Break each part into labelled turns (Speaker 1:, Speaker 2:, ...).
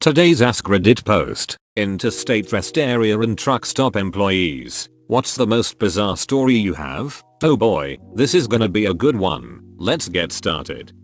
Speaker 1: Today's AskReddit post, interstate rest area and truck stop employees. What's the most bizarre story you have? Oh boy, this is gonna be a good one. Let's get started.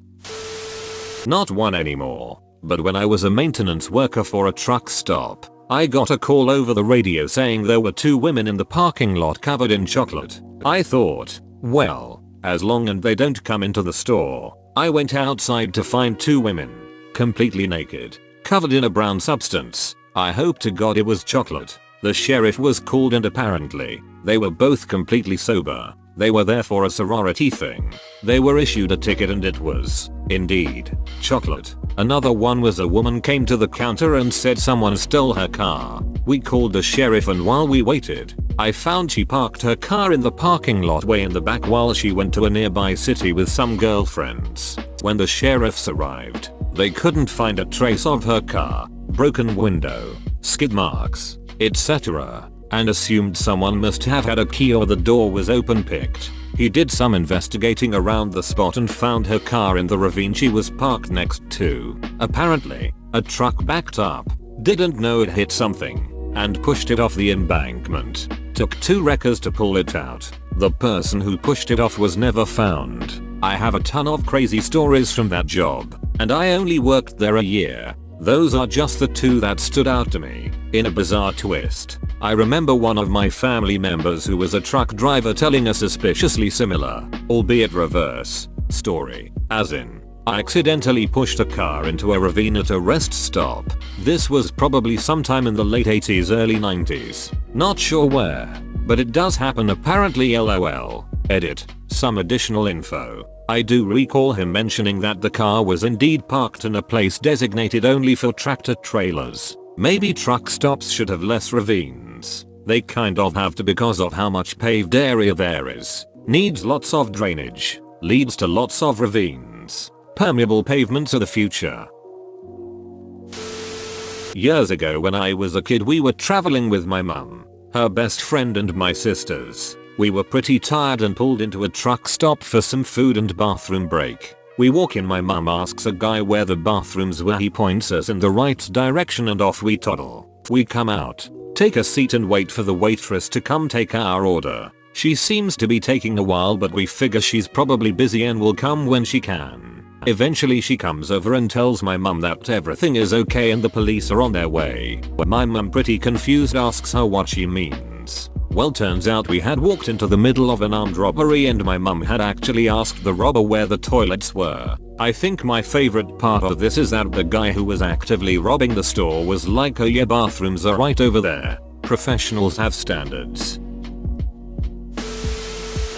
Speaker 1: Not one anymore, but when I was a maintenance worker for a truck stop, I got a call over the radio saying there were two women in the parking lot covered in chocolate. I thought, well, as long as they don't come into the store. I went outside to find two women, completely naked, covered in a brown substance. I hope to God it was chocolate. The sheriff was called and apparently, they were both completely sober. They were there for a sorority thing. They were issued a ticket and it was, indeed, chocolate. Another one was a woman came to the counter and said someone stole her car. We called the sheriff and while we waited, I found she parked her car in the parking lot way in the back while she went to a nearby city with some girlfriends. When the sheriffs arrived, they couldn't find a trace of her car, broken window, skid marks, etc. and assumed someone must have had a key or the door was open picked. He did some investigating around the spot and found her car in the ravine she was parked next to. Apparently, a truck backed up, didn't know it hit something, and pushed it off the embankment. Took 2 wreckers to pull it out. The person who pushed it off was never found. I have a ton of crazy stories from that job, and I only worked there a year. Those are just the 2 that stood out to me. In a bizarre twist, I remember one of my family members who was a truck driver telling a suspiciously similar, albeit reverse, story. As in, I accidentally pushed a car into a ravine at a rest stop. This was probably sometime in the late 80s early 90s. Not sure where, but it does happen apparently lol. Edit. Some additional info. I do recall him mentioning that the car was indeed parked in a place designated only for tractor trailers. Maybe truck stops should have less ravines. They kind of have to because of how much paved area there is. Needs lots of drainage. Leads to lots of ravines. Permeable pavements are the future. Years ago when I was a kid we were traveling with my mum, her best friend and my sisters. We were pretty tired and pulled into a truck stop for some food and bathroom break. We walk in, my mum asks a guy where the bathrooms were, he points us in the right direction and off we toddle. We come out, take a seat and wait for the waitress to come take our order. She seems to be taking a while but we figure she's probably busy and will come when she can. Eventually she comes over and tells my mum that everything is okay and the police are on their way. My mum, pretty confused, asks her what she means. Well, turns out we had walked into the middle of an armed robbery and my mum had actually asked the robber where the toilets were. I think my favorite part of this is that the guy who was actively robbing the store was like, oh yeah, bathrooms are right over there. Professionals have standards.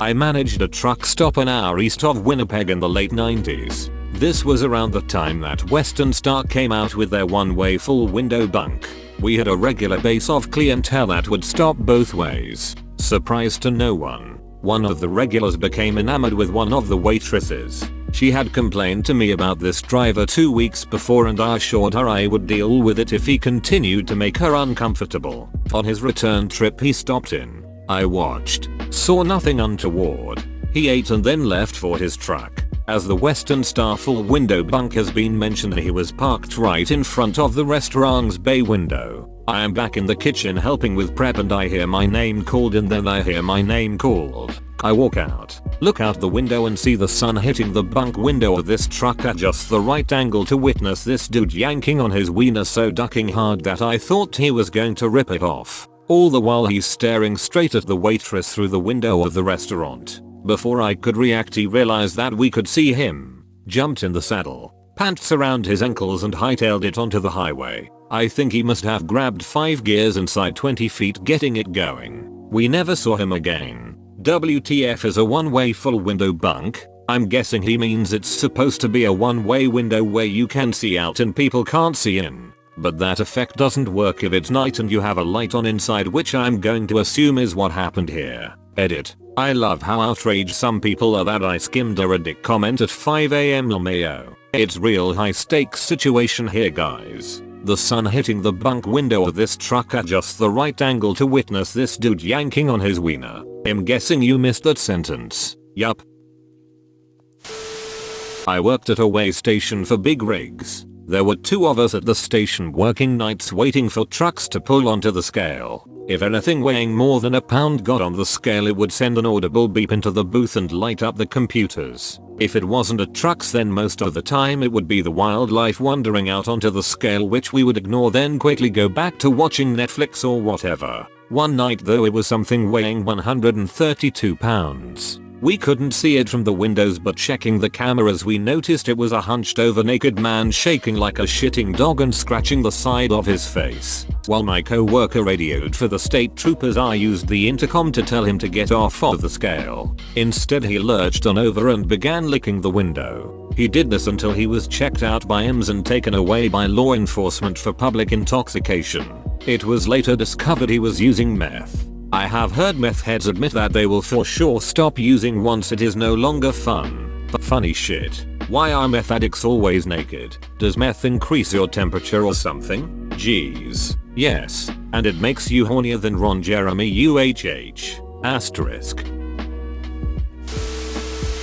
Speaker 1: I managed a truck stop an hour east of Winnipeg in the late 90s. This was around the time that Western Star came out with their one-way full window bunk. We had a regular base of clientele that would stop both ways. Surprise to no one, one of the regulars became enamored with one of the waitresses. She had complained to me about this driver 2 weeks before and I assured her I would deal with it if he continued to make her uncomfortable. On his return trip he stopped in. I watched, saw nothing untoward. He ate and then left for his truck. As the Western Star full window bunk has been mentioned, he was parked right in front of the restaurant's bay window. I am back in the kitchen helping with prep and I hear my name called and then I hear my name called. I walk out, look out the window and see the sun hitting the bunk window of this truck at just the right angle to witness this dude yanking on his wiener so ducking hard that I thought he was going to rip it off. All the while he's staring straight at the waitress through the window of the restaurant. Before I could react he realized that we could see him, jumped in the saddle, pants around his ankles and hightailed it onto the highway. I think he must have grabbed 5 gears inside 20 feet getting it going. We never saw him again. WTF is a one-way full window bunk? I'm guessing he means it's supposed to be a one-way window where you can see out and people can't see in. But that effect doesn't work if it's night and you have a light on inside, which I'm going to assume is what happened here. Edit. I love how outraged some people are that I skimmed a Reddit comment at 5 AM LMAO. It's real high stakes situation here, guys. The sun hitting the bunk window of this truck at just the right angle to witness this dude yanking on his wiener. I'm guessing you missed that sentence. Yup. I worked at a weigh station for big rigs. There were 2 of us at the station working nights waiting for trucks to pull onto the scale. If anything weighing more than a pound got on the scale, it would send an audible beep into the booth and light up the computers. If it wasn't a trucks, then most of the time it would be the wildlife wandering out onto the scale, which we would ignore, then quickly go back to watching Netflix or whatever. One night though, it was something weighing 132 pounds. We couldn't see it from the windows, but checking the cameras we noticed it was a hunched over naked man shaking like a shitting dog and scratching the side of his face. While my co-worker radioed for the state troopers, I used the intercom to tell him to get off of the scale. Instead he lurched on over and began licking the window. He did this until he was checked out by EMS and taken away by law enforcement for public intoxication. It was later discovered he was using meth. I have heard meth heads admit that they will for sure stop using once it is no longer fun. But funny shit. Why are meth addicts always naked? Does meth increase your temperature or something? Jeez. Yes. And it makes you hornier than Ron Jeremy UHH. Asterisk.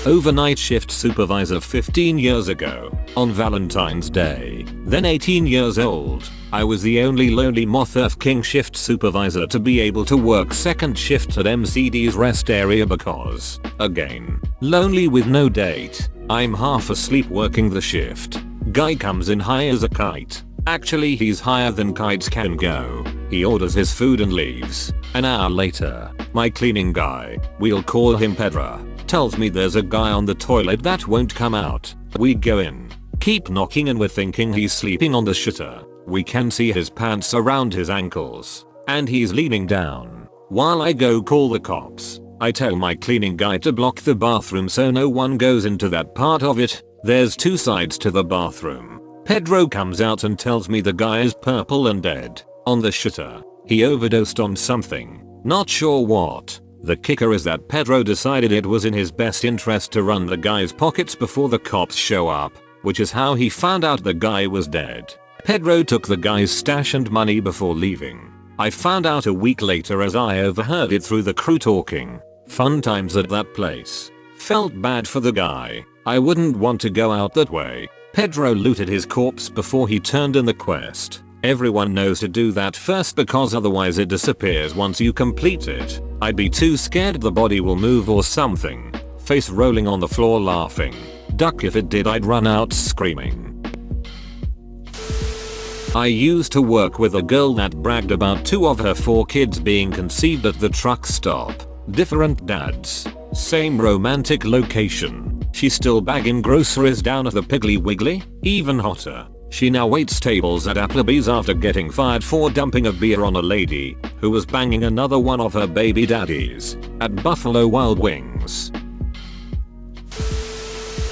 Speaker 1: Overnight shift supervisor 15 years ago. On Valentine's Day. Then 18 years old. I was the only lonely moth Earth King shift supervisor to be able to work second shift at MCD's rest area because, again, lonely with no date. I'm half asleep working the shift. Guy comes in high as a kite. Actually, he's higher than kites can go. He orders his food and leaves. An hour later, my cleaning guy, we'll call him Pedro, tells me there's a guy on the toilet that won't come out. We go in, keep knocking, and we're thinking he's sleeping on the shitter. We can see his pants around his ankles, and he's leaning down. While I go call the cops, I tell my cleaning guy to block the bathroom so no one goes into that part of it. There's 2 sides to the bathroom. Pedro comes out and tells me the guy is purple and dead on the shitter. He overdosed on something, not sure what. The kicker is that Pedro decided it was in his best interest to run the guy's pockets before the cops show up, which is how he found out the guy was dead. Pedro took the guy's stash and money before leaving. I found out a week later as I overheard it through the crew talking. Fun times at that place. Felt bad for the guy. I wouldn't want to go out that way. Pedro looted his corpse before he turned in the quest. Everyone knows to do that first because otherwise it disappears once you complete it. I'd be too scared the body will move or something. Face rolling on the floor laughing. Duck if it did, I'd run out screaming. I used to work with a girl that bragged about 2 of her 4 kids being conceived at the truck stop. Different dads. Same romantic location. She's still bagging groceries down at the Piggly Wiggly. Even hotter. She now waits tables at Applebee's after getting fired for dumping a beer on a lady who was banging another one of her baby daddies at Buffalo Wild Wings.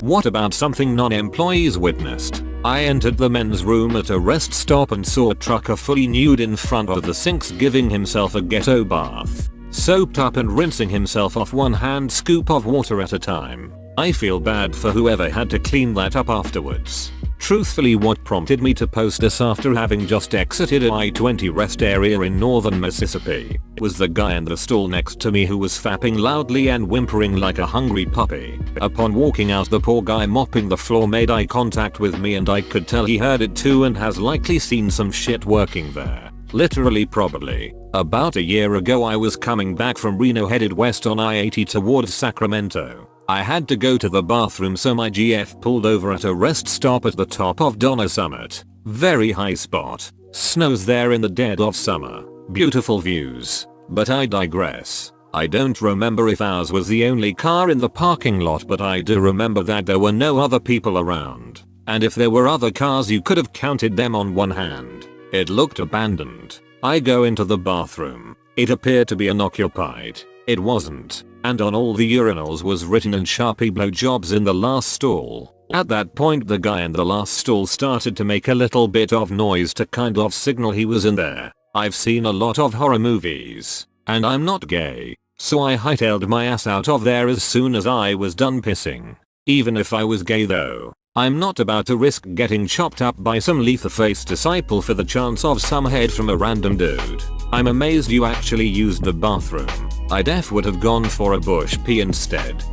Speaker 1: What about something non-employees witnessed? I entered the men's room at a rest stop and saw a trucker fully nude in front of the sinks giving himself a ghetto bath. Soaped up and rinsing himself off 1 hand scoop of water at a time. I feel bad for whoever had to clean that up afterwards. Truthfully, what prompted me to post this after having just exited a I-20 rest area in northern Mississippi was the guy in the stall next to me who was fapping loudly and whimpering like a hungry puppy. Upon walking out, the poor guy mopping the floor made eye contact with me, and I could tell he heard it too and has likely seen some shit working there. Literally, probably. About a year ago I was coming back from Reno headed west on I-80 towards Sacramento. I had to go to the bathroom, so my GF pulled over at a rest stop at the top of Donner Summit. Very high spot. Snows there in the dead of summer. Beautiful views. But I digress. I don't remember if ours was the only car in the parking lot, but I do remember that there were no other people around. And if there were other cars, you could have counted them on 1 hand. It looked abandoned. I go into the bathroom. It appeared to be unoccupied. It wasn't. And on all the urinals was written in Sharpie blowjobs in the last stall. At that point the guy in the last stall started to make a little bit of noise to kind of signal he was in there. I've seen a lot of horror movies. And I'm not gay. So I hightailed my ass out of there as soon as I was done pissing. Even if I was gay though, I'm not about to risk getting chopped up by some leather-faced disciple for the chance of some head from a random dude. I'm amazed you actually used the bathroom. I def would have gone for a bush pee instead.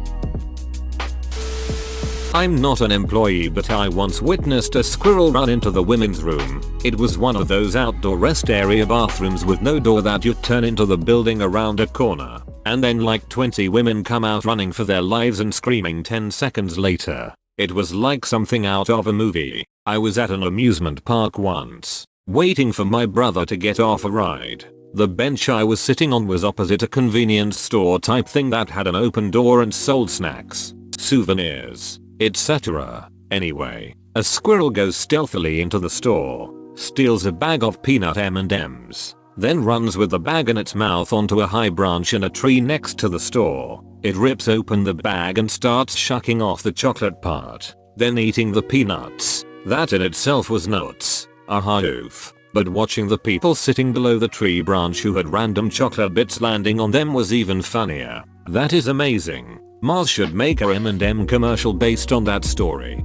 Speaker 1: I'm not an employee, but I once witnessed a squirrel run into the women's room. It was one of those outdoor rest area bathrooms with no door that you turn into the building around a corner. And then like 20 women come out running for their lives and screaming 10 seconds later. It was like something out of a movie. I was at an amusement park once, waiting for my brother to get off a ride. The bench I was sitting on was opposite a convenience store type thing that had an open door and sold snacks, souvenirs, etc. Anyway, a squirrel goes stealthily into the store, steals a bag of peanut M&Ms, then runs with the bag in its mouth onto a high branch in a tree next to the store. It rips open the bag and starts shucking off the chocolate part, then eating the peanuts. That in itself was nuts. Oof. But watching the people sitting below the tree branch who had random chocolate bits landing on them was even funnier. That is amazing. Mars should make a M&M commercial based on that story.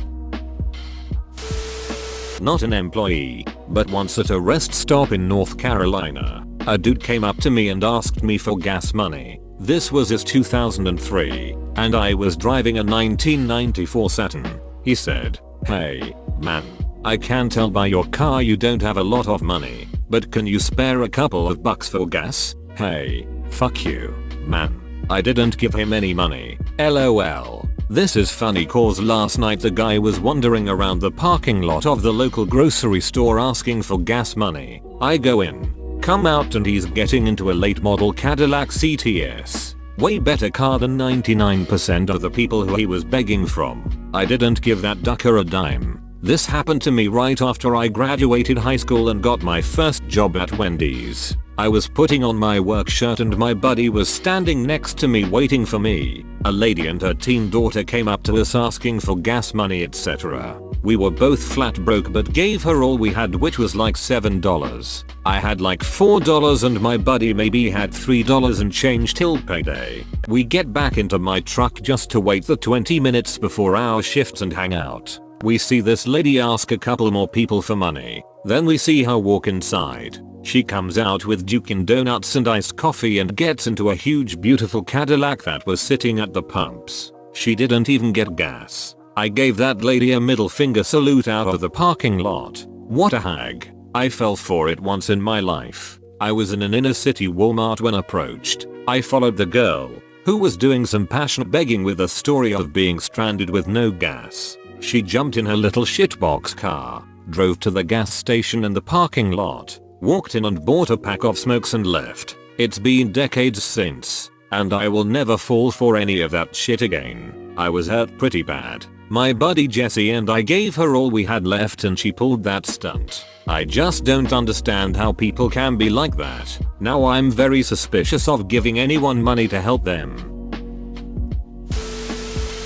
Speaker 1: Not an employee, but once at a rest stop in North Carolina, a dude came up to me and asked me for gas money. This was his 2003, and I was driving a 1994 Saturn. He said, "Hey, man, I can tell by your car you don't have a lot of money, but can you spare a couple of bucks for gas?" Hey, fuck you, man. I didn't give him any money. LOL. This is funny cause last night the guy was wandering around the parking lot of the local grocery store asking for gas money. I go in, come out, and he's getting into a late model Cadillac CTS. Way better car than 99% of the people who he was begging from. I didn't give that ducker a dime. This happened to me right after I graduated high school and got my first job at Wendy's. I was putting on my work shirt and my buddy was standing next to me waiting for me. A lady and her teen daughter came up to us asking for gas money, etc. We were both flat broke but gave her all we had, which was like $7. I had like $4 and my buddy maybe had $3 and change till payday. We get back into my truck just to wait the 20 minutes before our shifts and hang out. We see this lady ask a couple more people for money. Then we see her walk inside. She comes out with Dunkin' Donuts and iced coffee and gets into a huge beautiful Cadillac that was sitting at the pumps. She didn't even get gas. I gave that lady a middle finger salute out of the parking lot. What a hag. I fell for it once in my life. I was in an inner city Walmart when approached. I followed the girl, who was doing some passionate begging with a story of being stranded with no gas. She jumped in her little shitbox car, drove to the gas station in the parking lot, walked in and bought a pack of smokes and left. It's been decades since, and I will never fall for any of that shit again. I was hurt pretty bad. My buddy Jesse and I gave her all we had left and she pulled that stunt. I just don't understand how people can be like that. Now I'm very suspicious of giving anyone money to help them.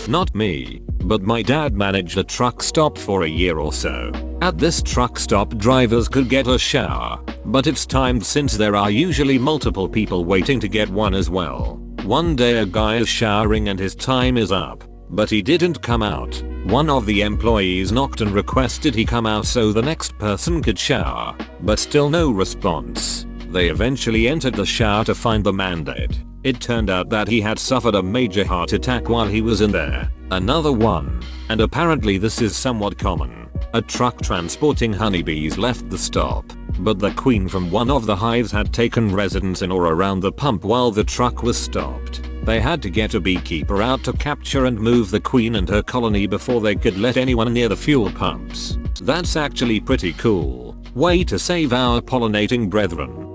Speaker 1: Not me, but my dad managed a truck stop for a year or so. At this truck stop drivers could get a shower, but it's timed since there are usually multiple people waiting to get one as well. One day a guy is showering and his time is up, but he didn't come out. One of the employees knocked and requested he come out so the next person could shower, but still no response. They eventually entered the shower to find the man dead. It turned out that he had suffered a major heart attack while he was in there. Another one, and apparently this is somewhat common. A truck transporting honeybees left the stop, but the queen from one of the hives had taken residence in or around the pump while the truck was stopped. They had to get a beekeeper out to capture and move the queen and her colony before they could let anyone near the fuel pumps. That's actually pretty cool. Way to save our pollinating brethren.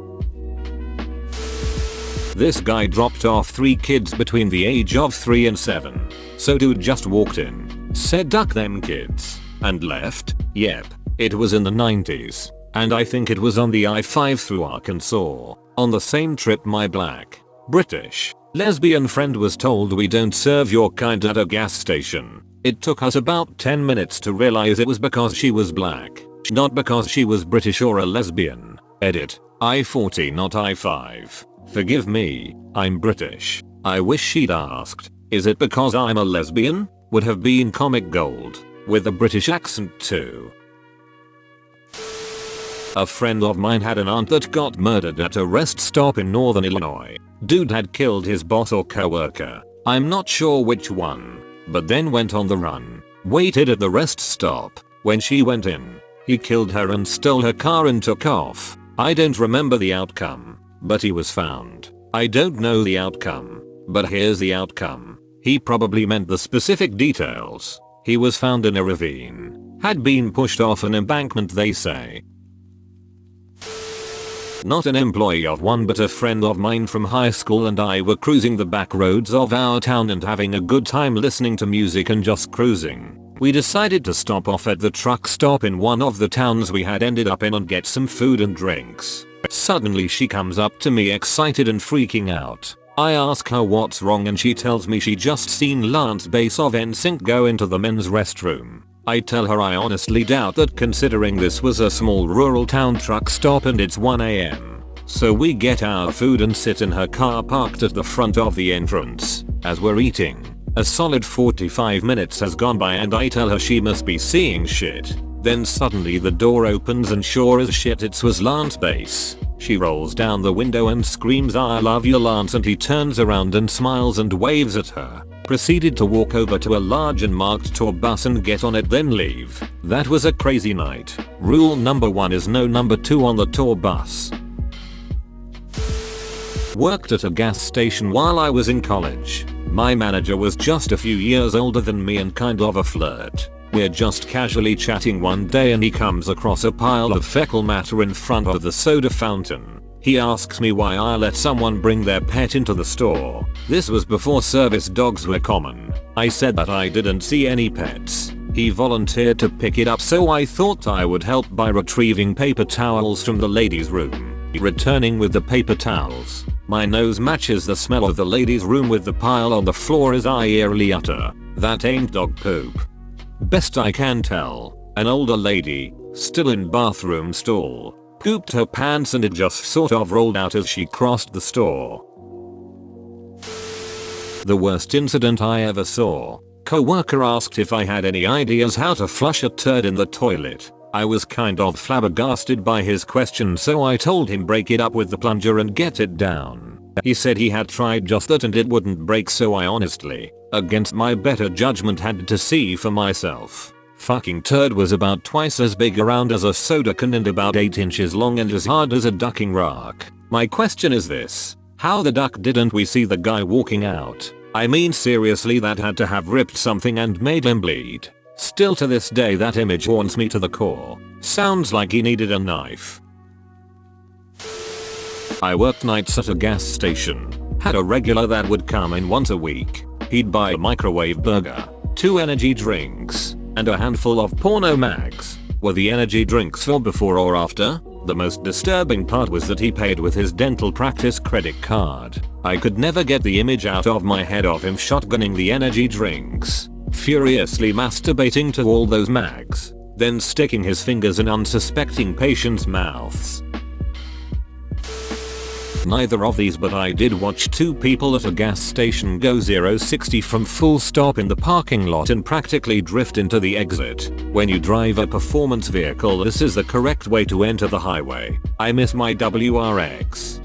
Speaker 1: This guy dropped off 3 kids between the age of 3 and 7. So dude just walked in, said duck them kids, and left. Yep, it was in the 90s, and I think it was on the I-5 through Arkansas. On the same trip my black, British, lesbian friend was told we don't serve your kind at a gas station. It took us about 10 minutes to realize it was because she was black, not because she was British or a lesbian. Edit, I-40 not I-5. Forgive me, I'm British. I wish she'd asked, is it because I'm a lesbian? Would have been comic gold, with a British accent too. A friend of mine had an aunt that got murdered at a rest stop in northern Illinois. Dude had killed his boss or coworker. I'm not sure which one, but then went on the run. waited at the rest stop. When she went in, he killed her and stole her car and took off. I don't remember the outcome, but he was found. I don't know the outcome, but here's the outcome. He probably meant the specific details. He was found in a ravine. Had been pushed off an embankment, they say. Not an employee of one but a friend of mine from high school and I were cruising the back roads of our town and having a good time listening to music and just cruising. We decided to stop off at the truck stop in one of the towns we had ended up in and get some food and drinks. Suddenly she comes up to me excited and freaking out. I ask her what's wrong and she tells me she just seen Lance Bass of NSYNC go into the men's restroom. I tell her I honestly doubt that considering this was a small rural town truck stop and it's 1 AM. So we get our food and sit in her car parked at the front of the entrance. As we're eating, a solid 45 minutes has gone by and I tell her she must be seeing shit. Then suddenly the door opens and sure as shit it was Lance Bass. She rolls down the window and screams, "I love you, Lance," and he turns around and smiles and waves at her. Proceeded to walk over to a large and marked tour bus and get on it, then leave. That was a crazy night. Rule number 1 is no number 2 on the tour bus. Worked at a gas station while I was in college. My manager was just a few years older than me and kind of a flirt. We're just casually chatting one day and he comes across a pile of fecal matter in front of the soda fountain. He asks me why I let someone bring their pet into the store. This was before service dogs were common. I said that I didn't see any pets. He volunteered to pick it up, so I thought I would help by retrieving paper towels from the ladies' room. Returning with the paper towels, my nose matches the smell of the ladies' room with the pile on the floor as I eerily utter, "That ain't dog poop." Best I can tell, an older lady, still in bathroom stall, pooped her pants and it just sort of rolled out as she crossed the store. The worst incident I ever saw. Coworker asked if I had any ideas how to flush a turd in the toilet. I was kind of flabbergasted by his question, so I told him break it up with the plunger and get it down. He said he had tried just that and it wouldn't break, so I honestly, against my better judgment, had to see for myself. Fucking turd was about twice as big around as a soda can and about 8 inches long and as hard as a ducking rock. My question is this: how the duck didn't we see the guy walking out? I mean seriously, that had to have ripped something and made him bleed. Still to this day that image haunts me to the core. Sounds like he needed a knife. I worked nights at a gas station. Had a regular that would come in once a week. He'd buy a microwave burger, 2 energy drinks, and a handful of porno mags. Were the energy drinks for before or after? The most disturbing part was that he paid with his dental practice credit card. I could never get the image out of my head of him shotgunning the energy drinks, furiously masturbating to all those mags, then sticking his fingers in unsuspecting patients' mouths. Neither of these, but I did watch 2 people at a gas station go 0-60 from full stop in the parking lot and practically drift into the exit. When you drive a performance vehicle, this is the correct way to enter the highway. I miss my WRX.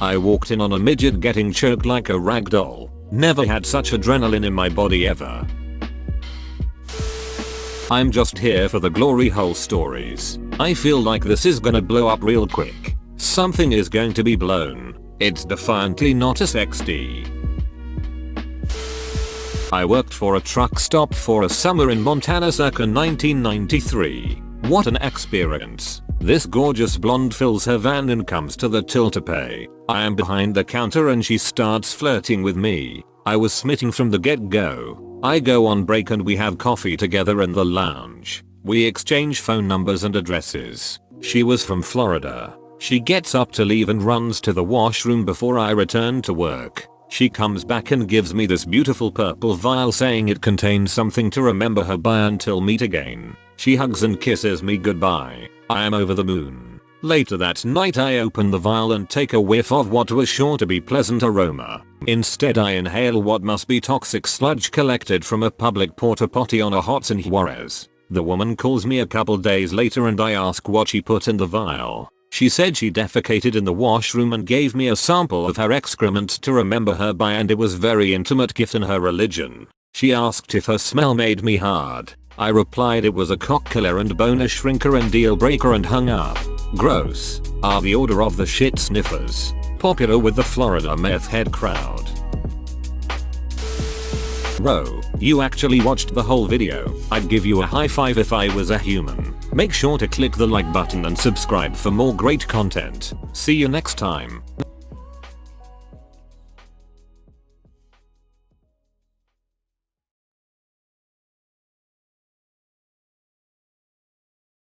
Speaker 1: I walked in on a midget getting choked like a rag doll. Never had such adrenaline in my body ever. I'm just here for the glory hole stories. I feel like this is gonna blow up real quick. Something is going to be blown. It's defiantly not a XD. I worked for a truck stop for a summer in Montana circa 1993. What an experience. This gorgeous blonde fills her van and comes to the till to pay. I am behind the counter and she starts flirting with me. I was smitten from the get-go. I go on break and we have coffee together in the lounge. We exchange phone numbers and addresses. She was from Florida. She gets up to leave and runs to the washroom before I return to work. She comes back and gives me this beautiful purple vial saying it contains something to remember her by until meet again. She hugs and kisses me goodbye. I am over the moon. Later that night I open the vial and take a whiff of what was sure to be pleasant aroma. Instead I inhale what must be toxic sludge collected from a public porta potty on a hot San Juarez. The woman calls me a couple days later and I ask what she put in the vial. She said she defecated in the washroom and gave me a sample of her excrement to remember her by, and it was very intimate gift in her religion. She asked if her smell made me hard. I replied it was a cock killer and boner shrinker and deal breaker and hung up. Gross. Are the order of the shit sniffers. Popular with the Florida meth head crowd. Bro, you actually watched the whole video. I'd give you a high five if I was a human. Make sure to click the like button and subscribe for more great content. See you next time.